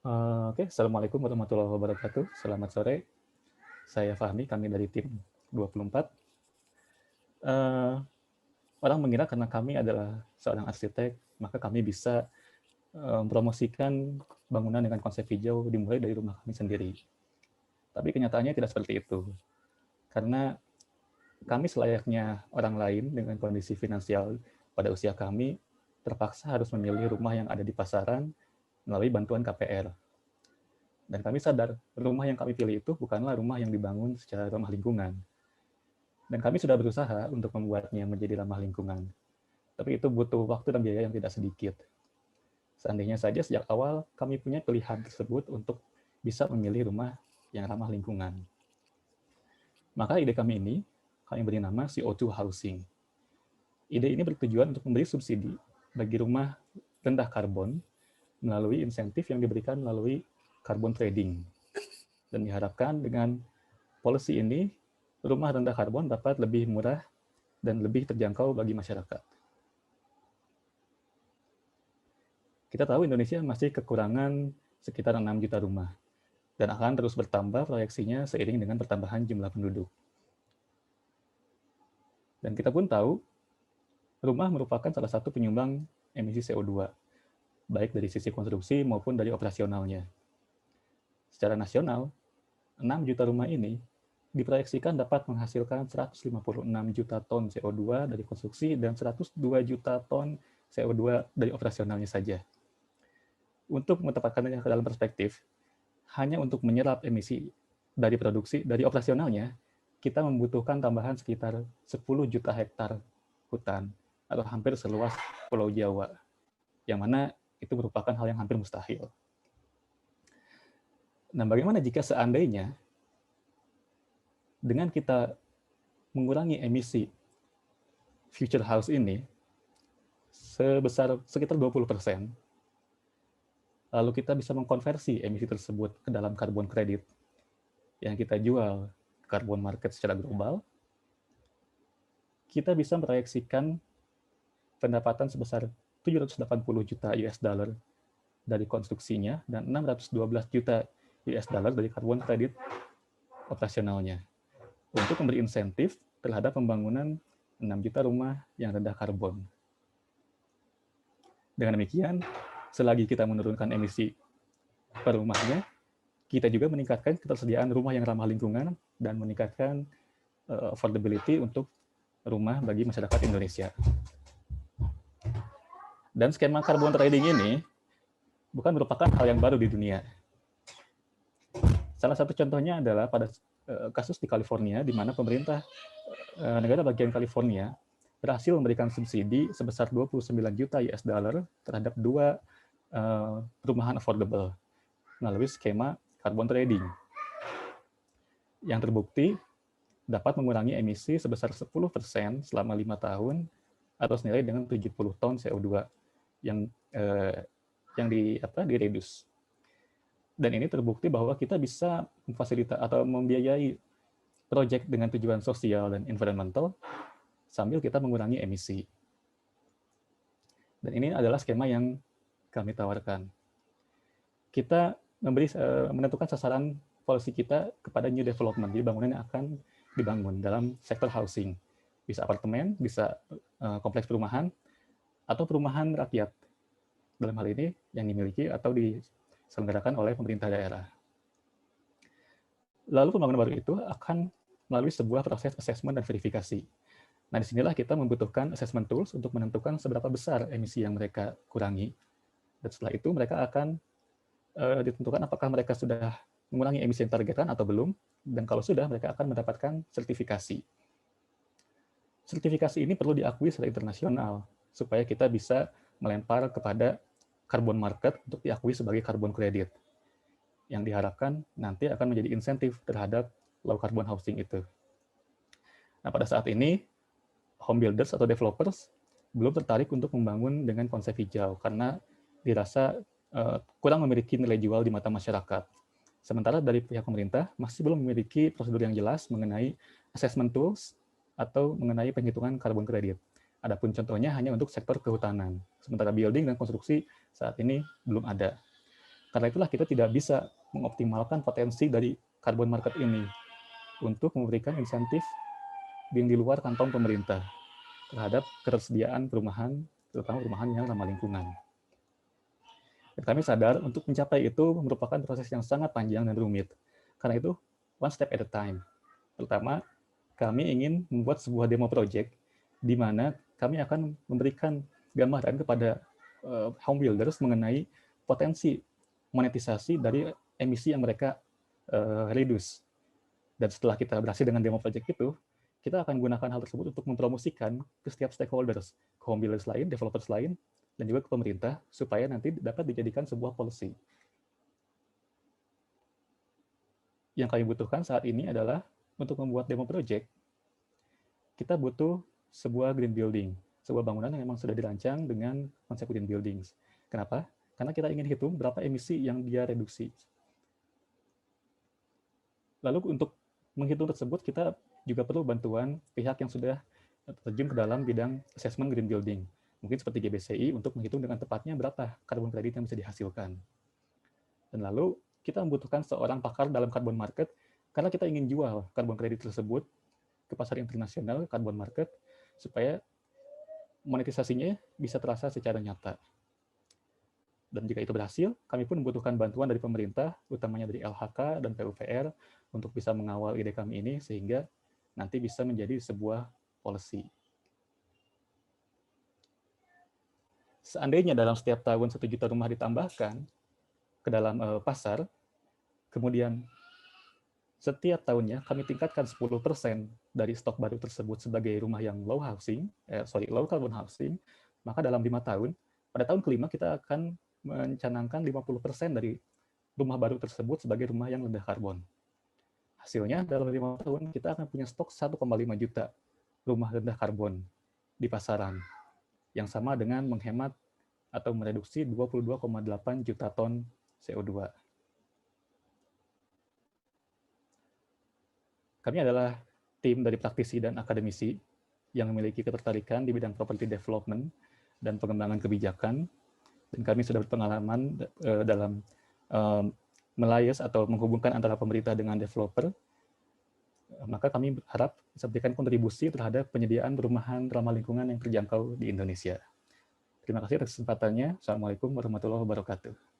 Oke, Assalamualaikum warahmatullahi wabarakatuh. Selamat sore, saya Fahmi, kami dari tim 24. Eh, Orang mengira karena kami adalah seorang arsitek, maka kami bisa mempromosikan bangunan dengan konsep hijau dimulai dari rumah kami sendiri. Tapi kenyataannya tidak seperti itu. Karena kami selayaknya orang lain dengan kondisi finansial pada usia kami, terpaksa harus memilih rumah yang ada di pasaran melalui bantuan KPR. Dan kami sadar, rumah yang kami pilih itu bukanlah rumah yang dibangun secara ramah lingkungan. Dan kami sudah berusaha untuk membuatnya menjadi ramah lingkungan. Tapi itu butuh waktu dan biaya yang tidak sedikit. Seandainya saja sejak awal kami punya pilihan tersebut untuk bisa memilih rumah yang ramah lingkungan. Maka ide kami ini, kami beri nama CO2 Housing. Ide ini bertujuan untuk memberi subsidi bagi rumah rendah karbon melalui insentif yang diberikan melalui carbon trading. Dan diharapkan dengan policy ini, rumah rendah karbon dapat lebih murah dan lebih terjangkau bagi masyarakat. Kita tahu Indonesia masih kekurangan sekitar 6 juta rumah, dan akan terus bertambah proyeksinya seiring dengan pertambahan jumlah penduduk. Dan kita pun tahu, rumah merupakan salah satu penyumbang emisi CO2, baik dari sisi konstruksi maupun dari operasionalnya. Secara nasional, 6 juta rumah ini diproyeksikan dapat menghasilkan 156 juta ton CO2 dari konstruksi dan 102 juta ton CO2 dari operasionalnya saja. Untuk menempatkannya ke dalam perspektif, hanya untuk menyerap emisi dari produksi, dari operasionalnya, kita membutuhkan tambahan sekitar 10 juta hektar hutan, atau hampir seluas Pulau Jawa, yang mana itu merupakan hal yang hampir mustahil. Nah, bagaimana jika seandainya dengan kita mengurangi emisi future house ini sebesar sekitar 20%, lalu kita bisa mengkonversi emisi tersebut ke dalam carbon credit yang kita jual ke carbon market secara global, kita bisa memproyeksikan pendapatan sebesar 780 juta US dollar dari konstruksinya dan 612 juta US dollar dari carbon credit operasionalnya untuk memberi insentif terhadap pembangunan 6 juta rumah yang rendah karbon. Dengan demikian, selagi kita menurunkan emisi per rumahnya, kita juga meningkatkan ketersediaan rumah yang ramah lingkungan dan meningkatkan affordability untuk rumah bagi masyarakat Indonesia. Dan skema carbon trading ini bukan merupakan hal yang baru di dunia. Salah satu contohnya adalah pada kasus di California, di mana pemerintah negara bagian California berhasil memberikan subsidi sebesar 29 juta US dollar terhadap 2 perumahan affordable melalui skema carbon trading yang terbukti dapat mengurangi emisi sebesar 10% selama 5 tahun atau senilai dengan 70 ton CO2 yang direduce. Dan ini terbukti bahwa kita bisa memfasilitasi atau membiayai proyek dengan tujuan sosial dan environmental sambil kita mengurangi emisi. Dan ini adalah skema yang kami tawarkan. Kita menentukan sasaran policy kita kepada new development, jadi bangunan yang akan dibangun dalam sektor housing. Bisa apartemen, bisa kompleks perumahan, atau perumahan rakyat. Dalam hal ini yang dimiliki atau diselenggarakan oleh pemerintah daerah. Lalu pembangunan baru itu akan melalui sebuah proses assessment dan verifikasi. Nah, disinilah kita membutuhkan assessment tools untuk menentukan seberapa besar emisi yang mereka kurangi. Dan setelah itu mereka akan ditentukan apakah mereka sudah mengurangi emisi yang targetkan atau belum, dan kalau sudah, mereka akan mendapatkan sertifikasi. Sertifikasi ini perlu diakui secara internasional, supaya kita bisa melempar kepada carbon market untuk diakui sebagai carbon credit, yang diharapkan nanti akan menjadi insentif terhadap low carbon housing itu. Nah, pada saat ini, home builders atau developers belum tertarik untuk membangun dengan konsep hijau, karena dirasa kurang memiliki nilai jual di mata masyarakat. Sementara dari pihak pemerintah masih belum memiliki prosedur yang jelas mengenai assessment tools atau mengenai penghitungan carbon credit. Adapun contohnya hanya untuk sektor kehutanan. Sementara building dan konstruksi saat ini belum ada. Karena itulah kita tidak bisa mengoptimalkan potensi dari carbon market ini untuk memberikan insentif yang di luar kantong pemerintah terhadap ketersediaan perumahan, terutama perumahan yang ramah lingkungan. Dan kami sadar untuk mencapai itu merupakan proses yang sangat panjang dan rumit. Karena itu, one step at a time. Pertama, kami ingin membuat sebuah demo project di mana kami akan memberikan gambaran kepada home builders mengenai potensi monetisasi dari emisi yang mereka reduce. Dan setelah kita berhasil dengan demo project itu, kita akan gunakan hal tersebut untuk mempromosikan ke setiap stakeholders, ke home builders lain, developers lain, dan juga ke pemerintah, supaya nanti dapat dijadikan sebuah policy. Yang kami butuhkan saat ini adalah untuk membuat demo project, kita butuh sebuah green building, sebuah bangunan yang memang sudah dirancang dengan konsep green buildings. Kenapa? Karena kita ingin hitung berapa emisi yang dia reduksi. Lalu untuk menghitung tersebut, kita juga perlu bantuan pihak yang sudah terjun ke dalam bidang assessment green building. Mungkin seperti GBCI untuk menghitung dengan tepatnya berapa karbon kredit yang bisa dihasilkan. Dan lalu kita membutuhkan seorang pakar dalam carbon market karena kita ingin jual karbon kredit tersebut ke pasar internasional carbon market supaya monetisasinya bisa terasa secara nyata. Dan jika itu berhasil, kami pun membutuhkan bantuan dari pemerintah, utamanya dari LHK dan PUPR, untuk bisa mengawal ide kami ini sehingga nanti bisa menjadi sebuah policy. Seandainya dalam setiap tahun 1 juta rumah ditambahkan ke dalam pasar, kemudian setiap tahunnya kami tingkatkan 10% dari stok baru tersebut sebagai rumah yang low carbon housing, maka dalam 5 tahun, pada tahun kelima kita akan mencanangkan 50% dari rumah baru tersebut sebagai rumah yang rendah karbon. Hasilnya dalam 5 tahun kita akan punya stok 1,5 juta rumah rendah karbon di pasaran, yang sama dengan menghemat atau mereduksi 22,8 juta ton CO2. Kami adalah tim dari praktisi dan akademisi yang memiliki ketertarikan di bidang property development dan pengembangan kebijakan, dan kami sudah berpengalaman dalam melayas atau menghubungkan antara pemerintah dengan developer. Maka kami berharap bisa memberikan kontribusi terhadap penyediaan perumahan ramah lingkungan yang terjangkau di Indonesia. Terima kasih atas kesempatannya. Assalamualaikum warahmatullahi wabarakatuh.